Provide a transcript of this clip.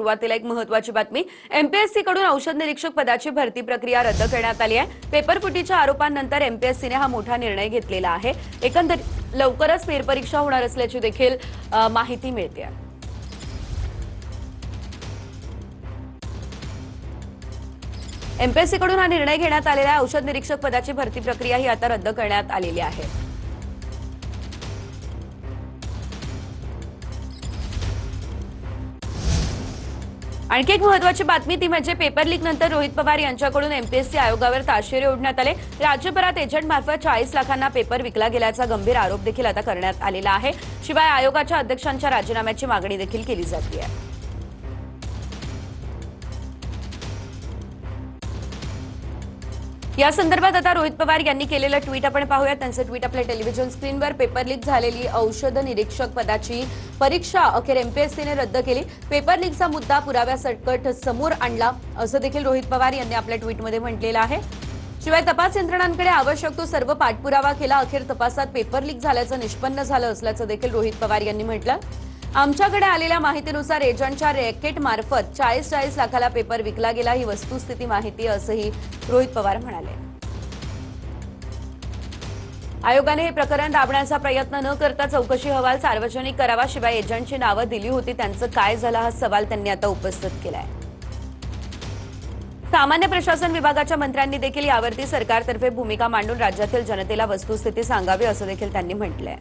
सुरुवातीला एक महत्त्वाची बातमी. एमपीएससी कडून औषध निरीक्षक पदाची भरती प्रक्रिया रद्द करण्यात आली आहे. पेपरफुटीच्या आरोपांनंतर एमपीएससीने हा मोठा निर्णय घेतलेला आहे. एकंदरीत लवकरच फेरपरीक्षा होणार असल्याची देखील माहिती मिळते. एमपीएससी कडून हा निर्णय घेण्यात आलेला आहे. औषध निरीक्षक पदाची भरती प्रक्रिया ही आता रद्द करण्यात आलेली आहे. आणखी एक महत्त्वाची बातमी ती म्हणजे पेपर लीक नंतर रोहित पवार यांच्याकडून एमपीएससी आयोगावर ताशेरे ओढण्यात आले. राज्यभरात एजंट मार्फत 40 लाखांना पेपर विकला गेल्याचा गंभीर आरोप देखील आता करण्यात आलेला आहे. शिवाय आयोगाच्या अध्यक्षांच्या राजीनाम्याची मागणी देखील केली जाते. या संदर्भात आता रोहित पवार यांनी केलेलं ट्विट आपण पाहूया. त्यांचं ट्विट आपल्या टेलिव्हिजन स्क्रीनवर. पेपर लीक झालेली औषध निरीक्षक पदाची परीक्षा अखेर एमपीएससीने रद्द केली. पेपर लीकचा मुद्दा पुराव्यासकट समोर आणला असं देखील रोहित पवार यांनी आपल्या ट्विटमध्ये म्हटलेलं आहे. शिवाय तपास यंत्रणांकडे आवश्यक तो सर्व पाठपुरावा केला. अखेर तपासात पेपर लीक झाल्याचं निष्पन्न झालं असल्याचं देखील रोहित पवार यांनी म्हटलं. आमच्याकडे आलेल्या माहितीनुसार एजंटच्या रॅकेट मार्फत 40 लाखाला पेपर विकला गेला. ही वस्तुस्थिती माहिती असंही रोहित पवार म्हणाले. आयोगाने हे प्रकरण दाबण्याचा प्रयत्न न करता चौकशी अहवाल सार्वजनिक करावा. शिवाय एजंटची नावं दिली होती त्यांचं काय झालं हा सवाल त्यांनी आता उपस्थित केलाय. सामान्य प्रशासन विभागाच्या मंत्र्यांनी देखील यावरती सरकारतर्फे भूमिका मांडून राज्यातील जनतेला वस्तुस्थिती सांगावी असं देखील त्यांनी म्हटलंय.